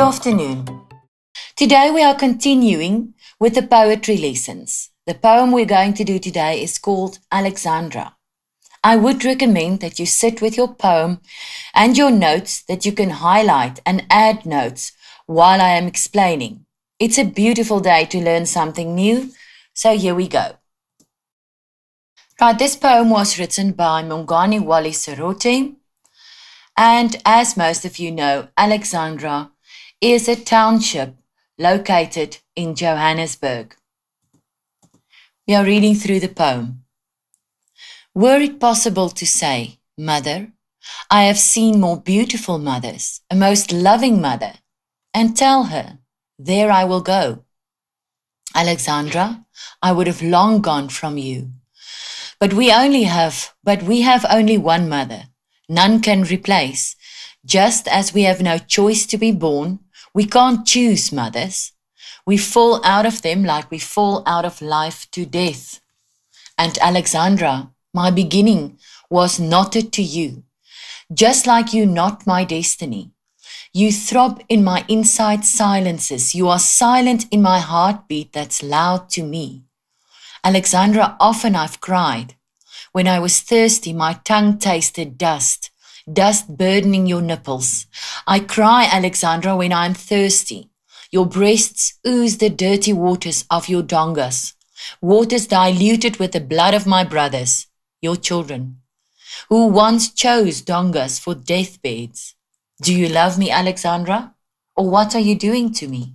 afternoon. Today we are continuing with the poetry lessons. The poem we're going to do today is called Alexandra. I would recommend that you sit with your poem and your notes that you can highlight and add notes while I am explaining. It's a beautiful day to learn something new, so here we go. Right, this poem was written by Mongani Wali Serote, and as most of you know, Alexandra is a township located in Johannesburg. We are reading through the poem. Were it possible to say, Mother, I have seen more beautiful mothers, a most loving mother, and tell her, there I will go. Alexandra, I would have long gone from you. But we have only one mother. None can replace. Just as we have no choice to be born, we can't choose mothers. We fall out of them like we fall out of life to death. And Alexandra, my beginning was knotted to you, just like you knot my destiny. You throb in my inside silences. You are silent in my heartbeat that's loud to me. Alexandra, often I've cried. When I was thirsty, my tongue tasted dust burdening your nipples. I cry, Alexandra, when I'm thirsty. Your breasts ooze the dirty waters of your dongas, waters diluted with the blood of my brothers, your children, who once chose dongas for deathbeds. Do you love me, Alexandra? Or what are you doing to me?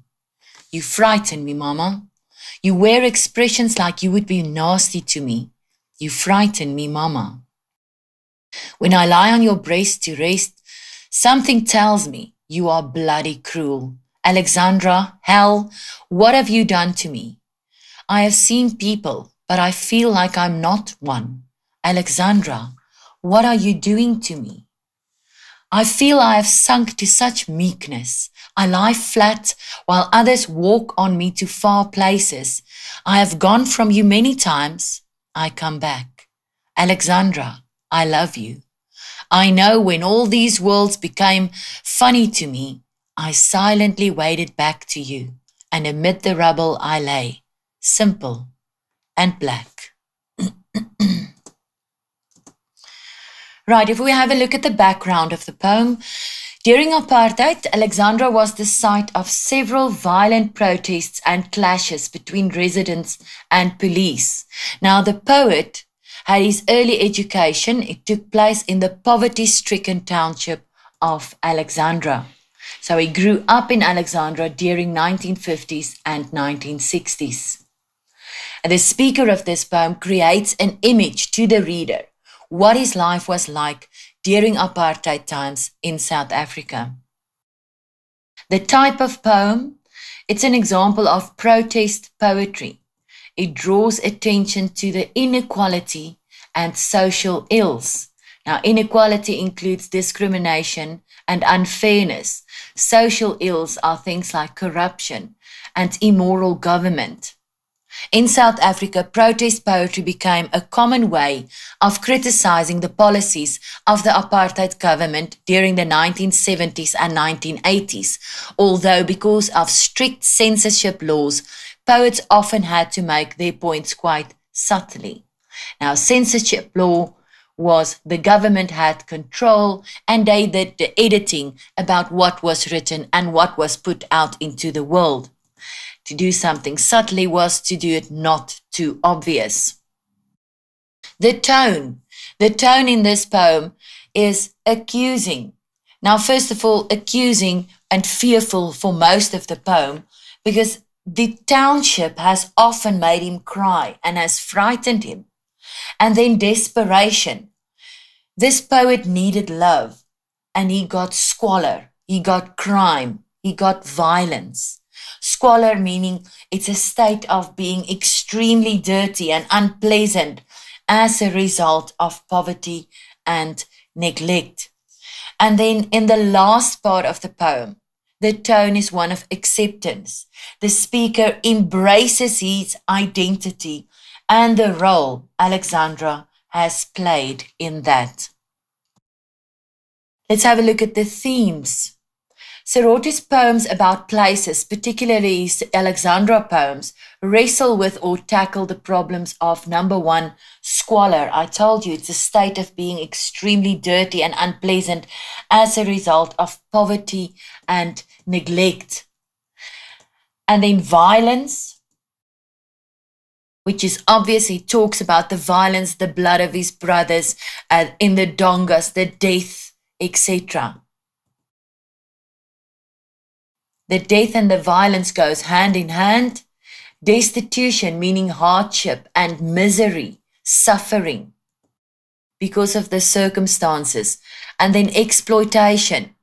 You frighten me, Mama. You wear expressions like you would be nasty to me. You frighten me, Mama. When I lie on your breast to rest, something tells me you are bloody cruel. Alexandra, hell, what have you done to me? I have seen people, but I feel like I'm not one. Alexandra, what are you doing to me? I feel I have sunk to such meekness. I lie flat while others walk on me to far places. I have gone from you many times. I come back. Alexandra, I love you. I know when all these worlds became funny to me, I silently waded back to you, and amid the rubble I lay, simple and black. Right, if we have a look at the background of the poem, during apartheid, Alexandra was the site of several violent protests and clashes between residents and police. Now, the poet had his early education. It took place in the poverty-stricken township of Alexandra. So he grew up in Alexandra during 1950s and 1960s. And the speaker of this poem creates an image to the reader what his life was like during apartheid times in South Africa. The type of poem, it's an example of protest poetry. It draws attention to the inequality and social ills. Now, inequality includes discrimination and unfairness. Social ills are things like corruption and immoral government. In South Africa, protest poetry became a common way of criticizing the policies of the apartheid government during the 1970s and 1980s, although because of strict censorship laws, poets often had to make their points quite subtly. Now, censorship law was the government had control and they did the editing about what was written and what was put out into the world. To do something subtly was to do it not too obvious. The tone in this poem is accusing. Now, first of all, accusing and fearful for most of the poem because the township has often made him cry and has frightened him. And then desperation. This poet needed love and he got squalor, he got crime, he got violence. Squalor meaning it's a state of being extremely dirty and unpleasant as a result of poverty and neglect. And then in the last part of the poem, the tone is one of acceptance. The speaker embraces his identity and the role Alexandra has played in that. Let's have a look at the themes. Serote's poems about places, particularly his Alexandra poems, wrestle with or tackle the problems of, number one, squalor. I told you it's a state of being extremely dirty and unpleasant as a result of poverty and neglect. And then violence, which is obvious. He talks about the violence, the blood of his brothers in the dongas, the death, etc. The death and the violence goes hand in hand. Destitution, meaning hardship and misery, suffering because of the circumstances. And then exploitation,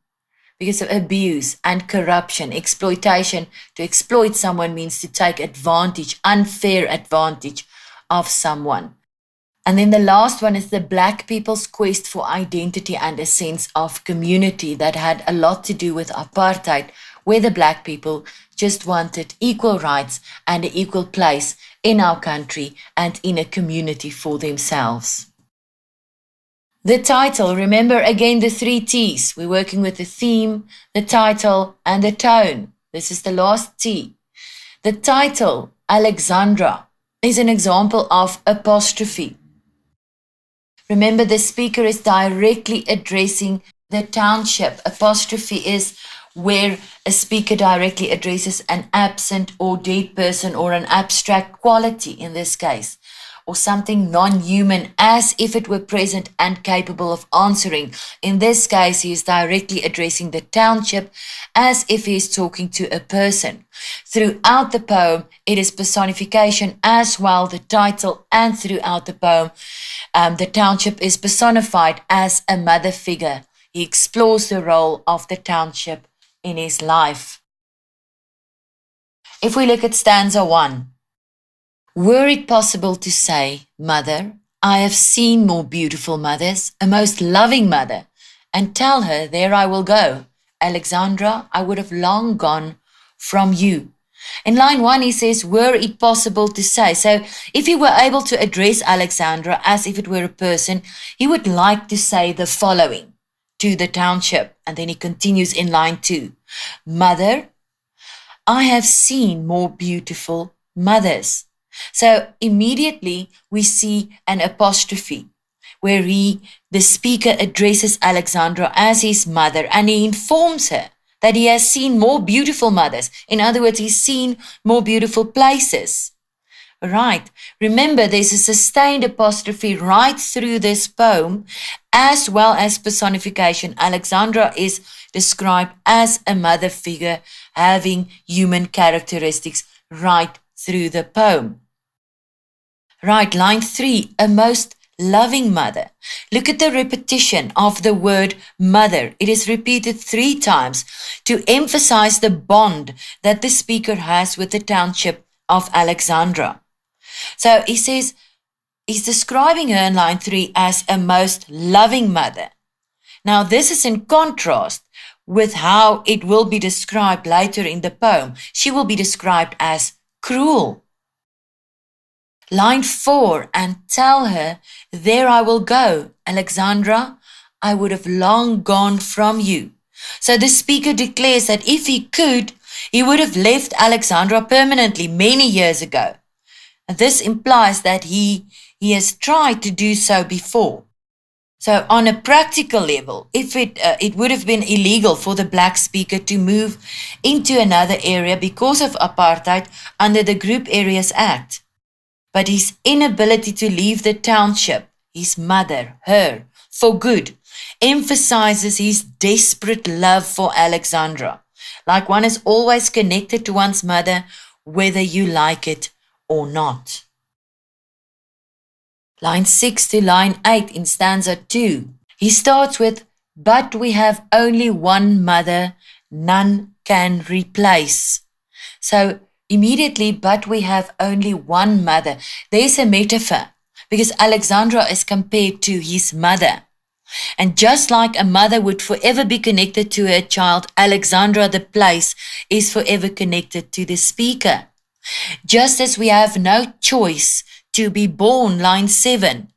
because of abuse and corruption. Exploitation, to exploit someone means to take advantage, unfair advantage of someone. And then the last one is the black people's quest for identity and a sense of community that had a lot to do with apartheid, where the black people just wanted equal rights and an equal place in our country and in a community for themselves. The title, remember again the 3 T's. We're working with the theme, the title, and the tone. This is the last T. The title, Alexandra, is an example of apostrophe. Remember, the speaker is directly addressing the township. Apostrophe is where a speaker directly addresses an absent or dead person or an abstract quality in this case, or something non-human as if it were present and capable of answering. In this case, he is directly addressing the township as if he is talking to a person. Throughout the poem, it is personification as well, the title, and throughout the poem, the township is personified as a mother figure. He explores the role of the township in his life. If we look at stanza 1, were it possible to say, Mother, I have seen more beautiful mothers, a most loving mother, and tell her, there I will go. Alexandra, I would have long gone from you. In line 1, he says, were it possible to say. So if he were able to address Alexandra as if it were a person, he would like to say the following to the township. And then he continues in line 2. Mother, I have seen more beautiful mothers. So immediately we see an apostrophe where the speaker addresses Alexandra as his mother, and he informs her that he has seen more beautiful mothers. In other words, he's seen more beautiful places. Right. Remember, there's a sustained apostrophe right through this poem, as well as personification. Alexandra is described as a mother figure having human characteristics right through the poem. Right, line 3, a most loving mother. Look at the repetition of the word mother. It is repeated 3 times to emphasize the bond that the speaker has with the township of Alexandra. So he says, he's describing her in line 3 as a most loving mother. Now this is in contrast with how it will be described later in the poem. She will be described as cruel. Line 4, and tell her, there I will go, Alexandra, I would have long gone from you. So the speaker declares that if he could, he would have left Alexandra permanently many years ago. And this implies that he has tried to do so before. So on a practical level, if it would have been illegal for the black speaker to move into another area because of apartheid under the Group Areas Act. But his inability to leave the township, his mother, her, for good, emphasizes his desperate love for Alexandra. Like one is always connected to one's mother, whether you like it or not. Line 6 to line 8 in stanza 2. He starts with, but we have only one mother, none can replace. So immediately, but we have only one mother. There's a metaphor because Alexandra is compared to his mother. And just like a mother would forever be connected to her child, Alexandra, the place, is forever connected to the speaker. Just as we have no choice to be born, line 7.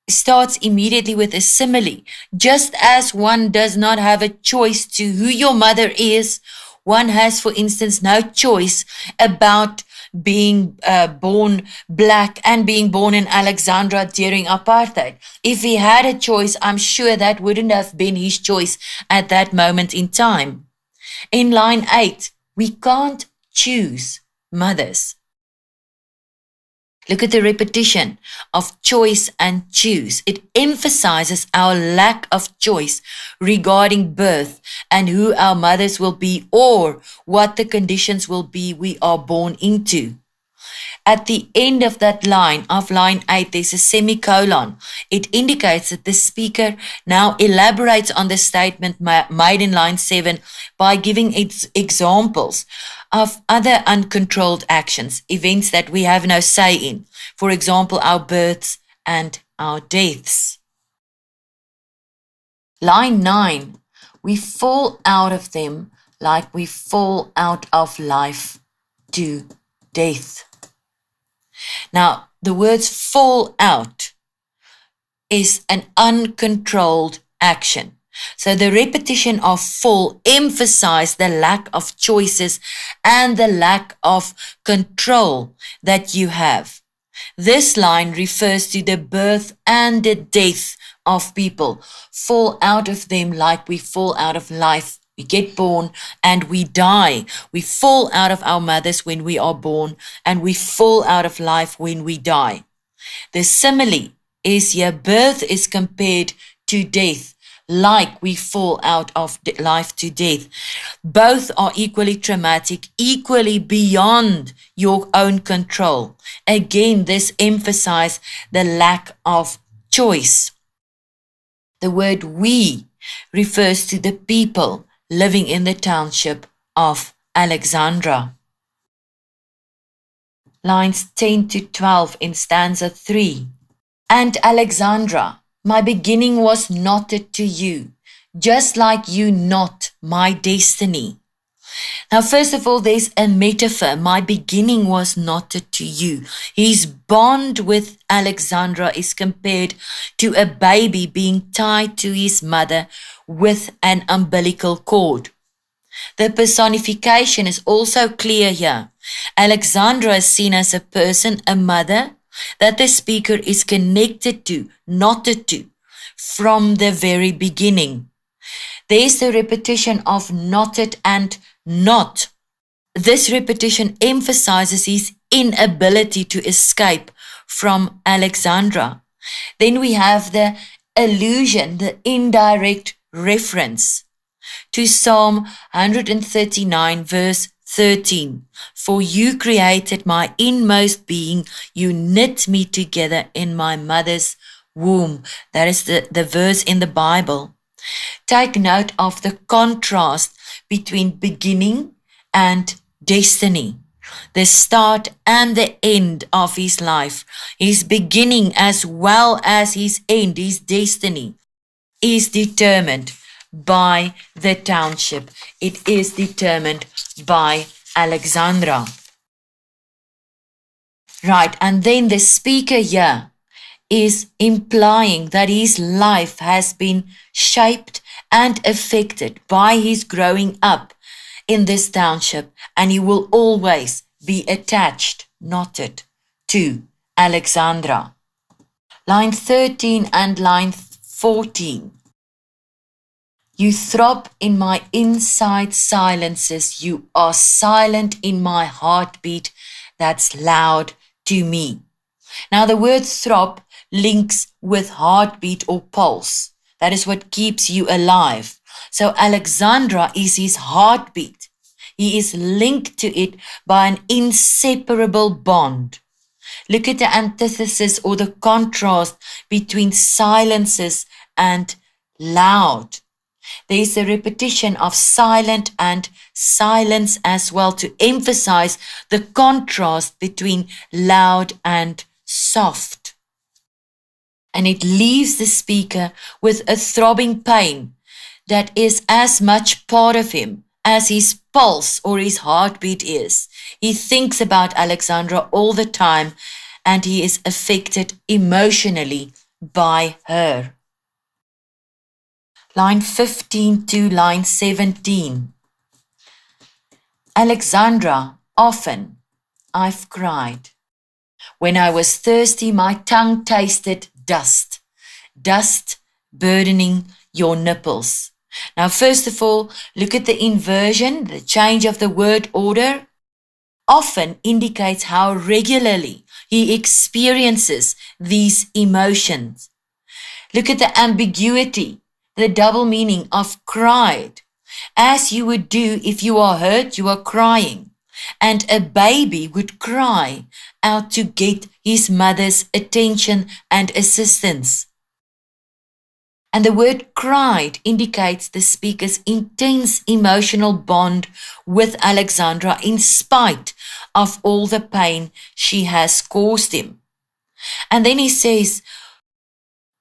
starts immediately with a simile. Just as one does not have a choice to who your mother is, one has, for instance, no choice about being born black and being born in Alexandra during apartheid. If he had a choice, I'm sure that wouldn't have been his choice at that moment in time. In line 8, we can't choose mothers. Look at the repetition of choice and choose. It emphasizes our lack of choice regarding birth and who our mothers will be or what the conditions will be we are born into. At the end of that line, of line 8, there's a semicolon. It indicates that the speaker now elaborates on the statement made in line 7 by giving examples of other uncontrolled actions, events that we have no say in. For example, our births and our deaths. Line 9, we fall out of them like we fall out of life to death. Now, the words fall out is an uncontrolled action. So the repetition of fall emphasizes the lack of choices and the lack of control that you have. This line refers to the birth and the death of people. Fall out of them like we fall out of life. We get born and we die. We fall out of our mothers when we are born and we fall out of life when we die. The simile is here, birth is compared to death, like we fall out of life to death. Both are equally traumatic, equally beyond your own control. Again, this emphasizes the lack of choice. The word we refers to the people living in the township of Alexandra. Lines 10 to 12 in stanza 3. And Alexandra, my beginning was knotted to you, just like you knot my destiny. Now, first of all, there's a metaphor. My beginning was knotted to you. His bond with Alexandra is compared to a baby being tied to his mother with an umbilical cord. The personification is also clear here. Alexandra is seen as a person, a mother, that the speaker is connected to, knotted to, from the very beginning. There's the repetition of knotted and not. This repetition emphasizes his inability to escape from Alexandra. Then we have the allusion, the indirect reference to Psalm 139 verse 13. For you created my inmost being, you knit me together in my mother's womb. That is the verse in the Bible. Take note of the contrast between beginning and destiny, the start and the end of his life. His beginning as well as his end, his destiny, is determined by the township. It is determined by Alexandra. Right, and then the speaker here is implying that his life has been shaped and affected by his growing up in this township, and he will always be attached, knotted, to Alexandra. Line 13 and line 14. You throb in my inside silences, you are silent in my heartbeat that's loud to me. Now the word throb links with heartbeat or pulse. That is what keeps you alive. So Alexandra is his heartbeat. He is linked to it by an inseparable bond. Look at the antithesis or the contrast between silences and loud. There is a repetition of silent and silence as well to emphasize the contrast between loud and soft. And it leaves the speaker with a throbbing pain that is as much part of him as his pulse or his heartbeat is. He thinks about Alexandra all the time and he is affected emotionally by her. Line 15 to line 17. Alexandra, often I've cried. When I was thirsty, my tongue tasted dust, dust burdening your nipples. Now, first of all, look at the inversion, the change of the word order. Often indicates how regularly he experiences these emotions. Look at the ambiguity, the double meaning of cried. As you would do if you are hurt, you are crying. And a baby would cry out to get his mother's attention and assistance. And the word cried indicates the speaker's intense emotional bond with Alexandra in spite of all the pain she has caused him. And then he says,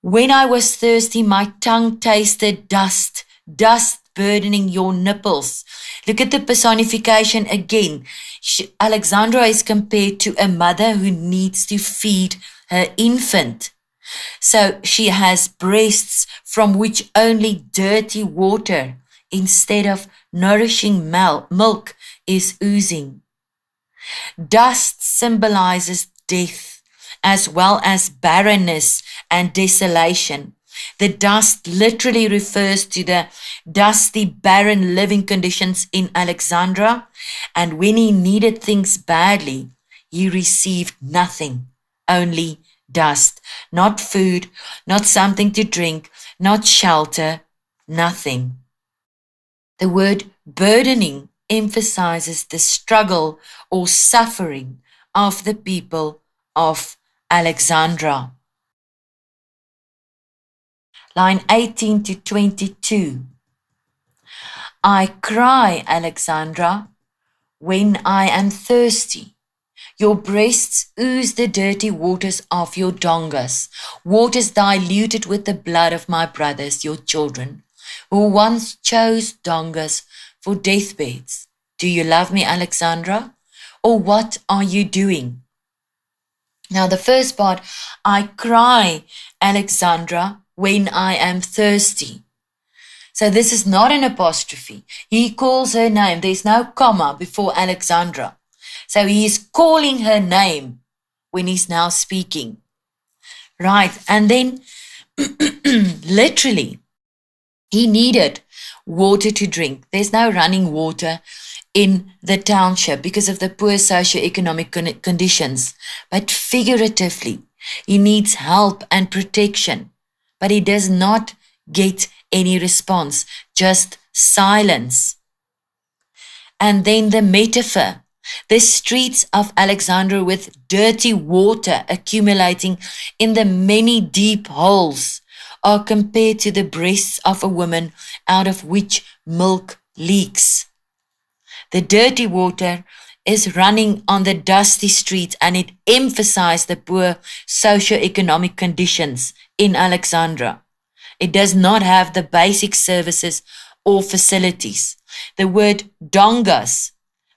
when I was thirsty, my tongue tasted dust, dust burdening your nipples. Look at the personification again. Alexandra is compared to a mother who needs to feed her infant. So she has breasts from which only dirty water instead of nourishing milk is oozing. Dust symbolizes death as well as barrenness and desolation. The dust literally refers to the dusty, barren living conditions in Alexandra, and when he needed things badly, he received nothing, only dust, not food, not something to drink, not shelter, nothing. The word burdening emphasizes the struggle or suffering of the people of Alexandra. Line 18 to 22. I cry, Alexandra, when I am thirsty. Your breasts ooze the dirty waters of your dongas, waters diluted with the blood of my brothers, your children, who once chose dongas for deathbeds. Do you love me, Alexandra? Or what are you doing? Now the first part, I cry, Alexandra, when I am thirsty. So this is not an apostrophe. He calls her name. There's no comma before Alexandra. So he is calling her name when he's now speaking. Right, and then literally, he needed water to drink. There's no running water in the township because of the poor socioeconomic conditions. But figuratively, he needs help and protection. But he does not get any response, just silence. And then the metaphor, the streets of Alexandra with dirty water accumulating in the many deep holes are compared to the breasts of a woman out of which milk leaks. The dirty water is running on the dusty streets, and it emphasized the poor socio-economic conditions in Alexandra. It does not have the basic services or facilities. The word dongas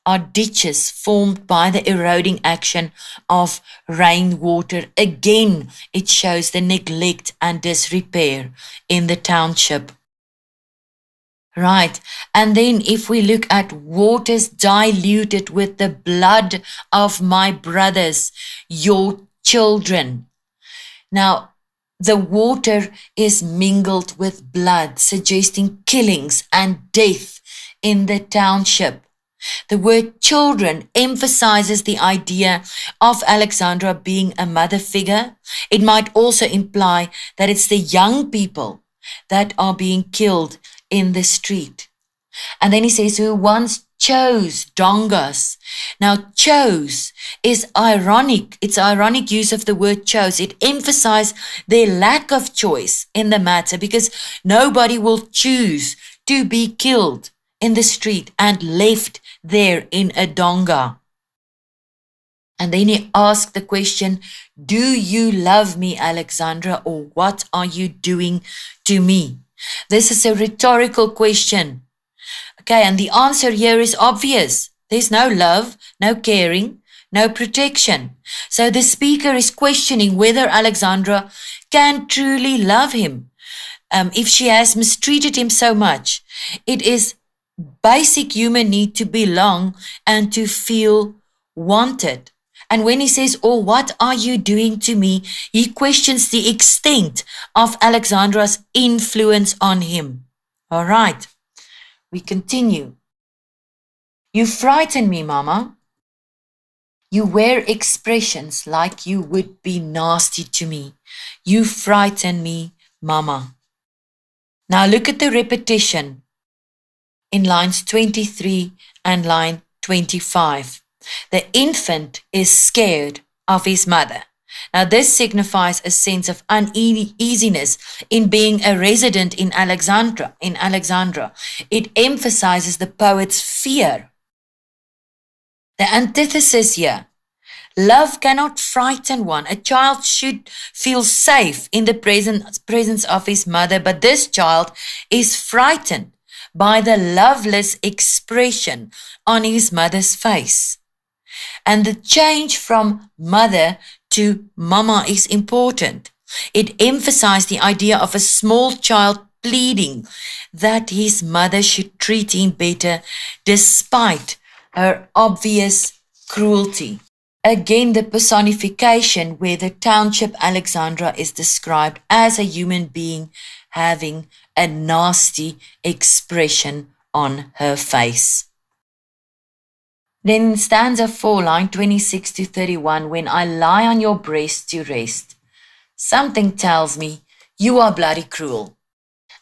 are ditches formed by the eroding action of rainwater. Again, it shows the neglect and disrepair in the township. Right, and then if we look at waters diluted with the blood of my brothers, your children. Now, the water is mingled with blood, suggesting killings and death in the township. The word children emphasizes the idea of Alexandra being a mother figure. It might also imply that it's the young people that are being killed in the street. And then he says, who once chose dongas. Now, chose is ironic. It's ironic use of the word chose. It emphasizes their lack of choice in the matter because nobody will choose to be killed in the street and left there in a donga. And then he asked the question, do you love me, Alexandra, or what are you doing to me? This is a rhetorical question. Okay, and the answer here is obvious. There's no love, no caring, no protection. So the speaker is questioning whether Alexandra can truly love him. If she has mistreated him so much, it is basic human need to belong and to feel wanted. And when he says, "Oh, what are you doing to me?" he questions the extent of Alexandra's influence on him. All right, we continue. "You frighten me, Mama. You wear expressions like you would be nasty to me. You frighten me, Mama." Now look at the repetition in lines 23 and line 25. The infant is scared of his mother. Now this signifies a sense of uneasiness in being a resident in Alexandra. It emphasizes the poet's fear. The antithesis here: love cannot frighten one. A child should feel safe in the presence of his mother, but this child is frightened by the loveless expression on his mother's face. And the change from mother to mama is important. It emphasized the idea of a small child pleading that his mother should treat him better despite her obvious cruelty. Again, the personification where the township Alexandra is described as a human being having a nasty expression on her face. Then in stanza 4, line 26 to 31, "When I lie on your breast to rest, something tells me you are bloody cruel.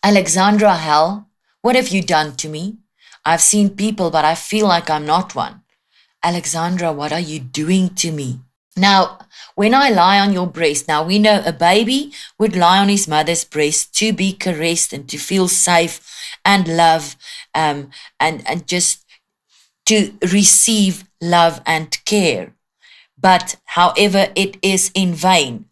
Alexandra, hell, what have you done to me? I've seen people, but I feel like I'm not one. Alexandra, what are you doing to me?" Now, when I lie on your breast, now we know a baby would lie on his mother's breast to be caressed and to feel safe and love, and just to receive love and care. But, however, it is in vain.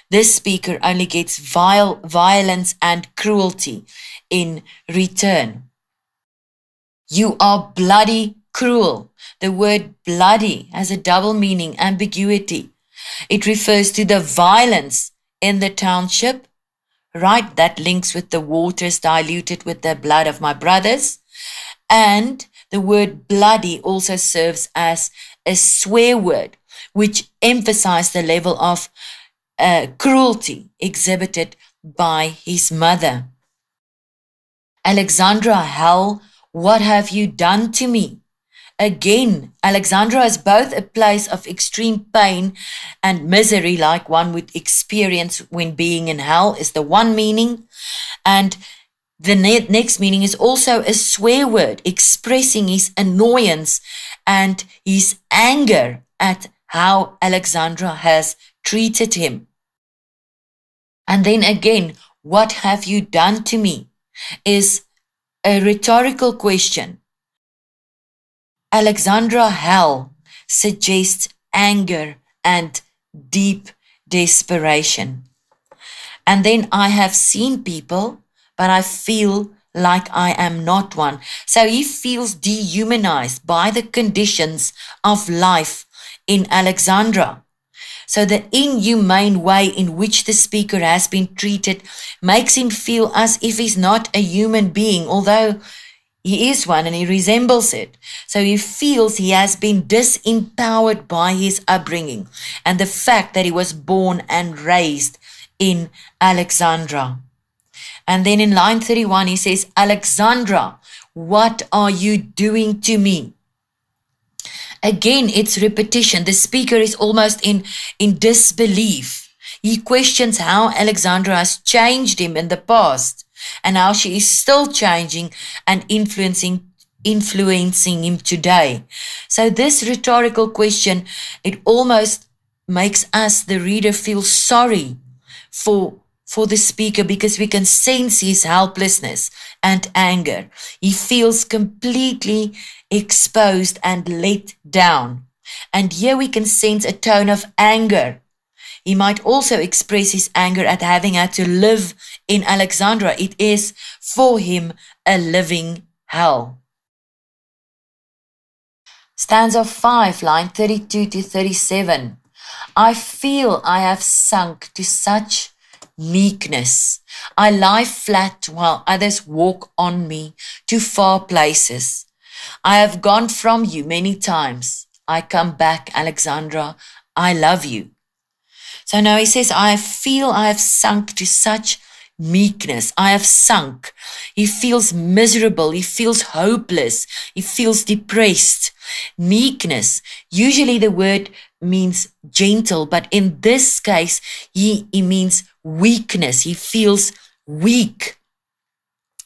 This speaker only gets violence and cruelty in return. "You are bloody cruel." The word bloody has a double meaning, ambiguity. It refers to the violence in the township, right? That links with the waters diluted with the blood of my brothers. And the word bloody also serves as a swear word, which emphasizes the level of cruelty exhibited by his mother. "Alexandra, hell, what have you done to me?" Again, Alexandra is both a place of extreme pain and misery, like one would experience when being in hell, is the one meaning. And the next meaning is also a swear word, expressing his annoyance and his anger at how Alexandra has treated him. And then again, "what have you done to me?" is a rhetorical question. Alexandra, hell, suggests anger and deep desperation. And then, "I have seen people, but I feel like I am not one." So he feels dehumanized by the conditions of life in Alexandra. So the inhumane way in which the speaker has been treated makes him feel as if he's not a human being, although he is one and he resembles it. So he feels he has been disempowered by his upbringing and the fact that he was born and raised in Alexandra. And then in line 31, he says, "Alexandra, what are you doing to me?" Again, it's repetition. The speaker is almost in disbelief. He questions how Alexandra has changed him in the past and how she is still changing and influencing him today. So this rhetorical question, it almost makes us, the reader, feel sorry for the speaker because we can sense his helplessness and anger. He feels completely exposed and let down. And here we can sense a tone of anger. He might also express his anger at having had to live in Alexandra. It is for him a living hell. Stanza 5, line 32 to 37. I feel I have sunk to such meekness. I lie flat while others walk on me to far places. I have gone from you many times. I come back, Alexandra. I love you. So now he says, I feel I have sunk to such meekness. I have sunk. He feels miserable. He feels hopeless. He feels depressed. Meekness. Usually the word means gentle, but in this case, he means weakness. He feels weak.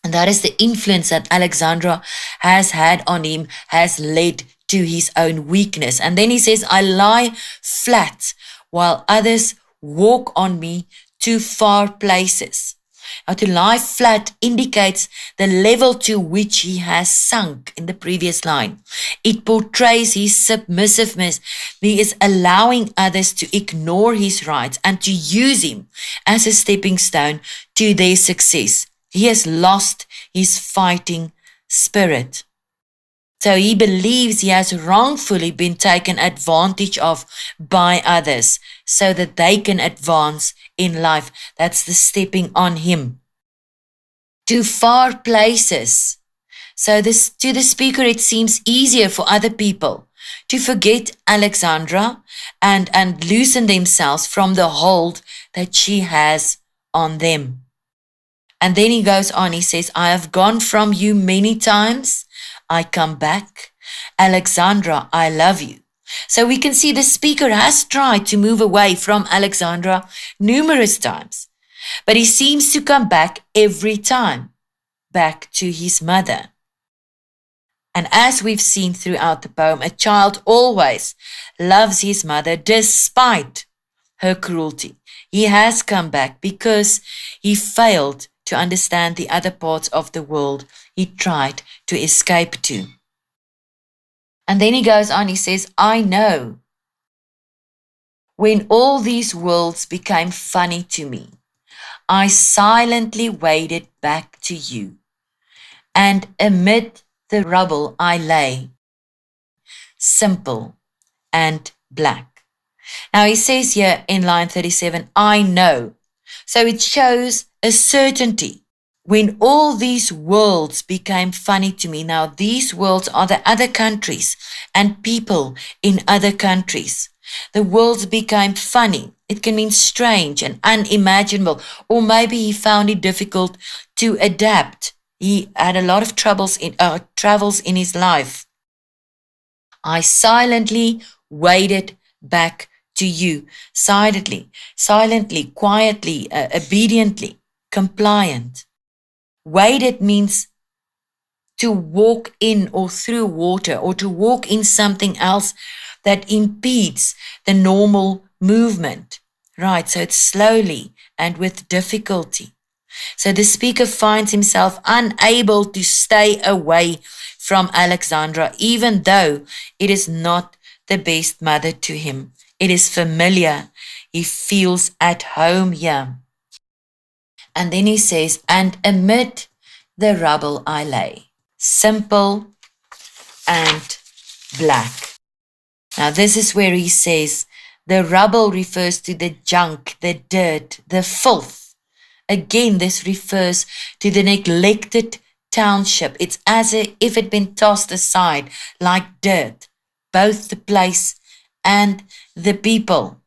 And that is the influence that Alexandra has had on him, has led to his own weakness. And then he says, I lie flat while others walk on me to far places. Now, to lie flat indicates the level to which he has sunk in the previous line. It portrays his submissiveness. He is allowing others to ignore his rights and to use him as a stepping stone to their success. He has lost his fighting spirit. So he believes he has wrongfully been taken advantage of by others so that they can advance in life. That's the stepping on him. To far places. So to the speaker, it seems easier for other people to forget Alexandra and loosen themselves from the hold that she has on them. And then he goes on, he says, I have gone from you many times. I come back. Alexandra, I love you. So we can see the speaker has tried to move away from Alexandra numerous times, but he seems to come back every time, back to his mother. And as we've seen throughout the poem, a child always loves his mother despite her cruelty. He has come back because he failed to understand the other parts of the world he tried to escape to. And then he goes on, he says, I know when all these worlds became funny to me, I silently waded back to you, and amid the rubble I lay, simple and black. Now he says here in line 37, I know. So it shows a certainty. When all these worlds became funny to me, now these worlds are the other countries and people in other countries. The worlds became funny. It can mean strange and unimaginable, or maybe he found it difficult to adapt. He had a lot of travels in his life. I silently waded back to you, silently, quietly, obediently, compliant. Waded means to walk in or through water, or to walk in something else that impedes the normal movement. Right, so it's slowly and with difficulty. So the speaker finds himself unable to stay away from Alexandra, even though it is not the best mother to him. It is familiar. He feels at home here. And then he says, and amid the rubble I lay, simple and black. Now this is where he says, the rubble refers to the junk, the dirt, the filth. Again, this refers to the neglected township. It's as if it had been tossed aside like dirt, both the place and the people.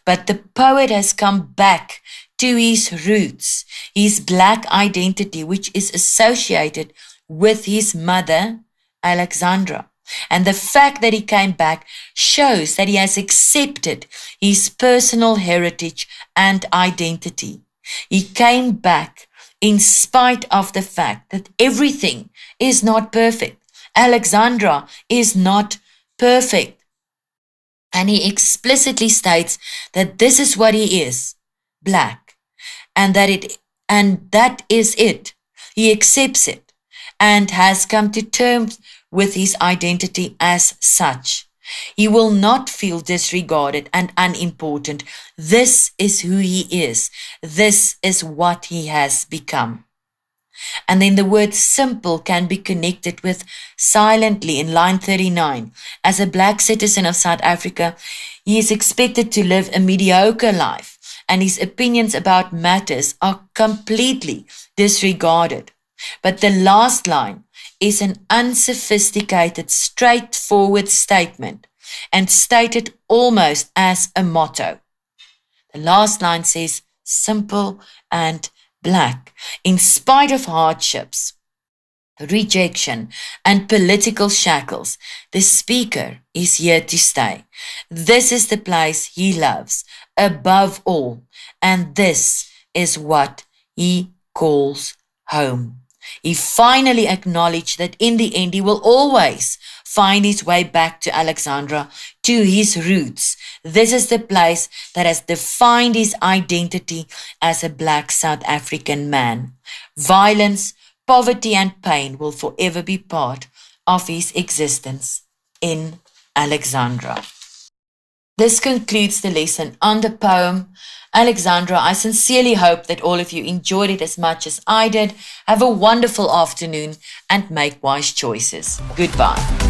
But the poet has come back to his roots, his black identity, which is associated with his mother, Alexandra. And the fact that he came back shows that he has accepted his personal heritage and identity. He came back in spite of the fact that everything is not perfect. Alexandra is not perfect. And he explicitly states that this is what he is, black, and that is it. He accepts it and has come to terms with his identity as such. He will not feel disregarded and unimportant. This is who he is. This is what he has become. And then the word simple can be connected with silently in line 39. As a black citizen of South Africa, he is expected to live a mediocre life, and his opinions about matters are completely disregarded. But the last line is an unsophisticated, straightforward statement and stated almost as a motto. The last line says, simple and black. In spite of hardships, rejection, and political shackles, the speaker is here to stay. This is the place he loves above all, and this is what he calls home. He finally acknowledged that in the end he will always find his way back to Alexandra, to his roots. This is the place that has defined his identity as a black South African man. Violence, poverty and pain will forever be part of his existence in Alexandra. This concludes the lesson on the poem Alexandra. I sincerely hope that all of you enjoyed it as much as I did. Have a wonderful afternoon and make wise choices. Goodbye.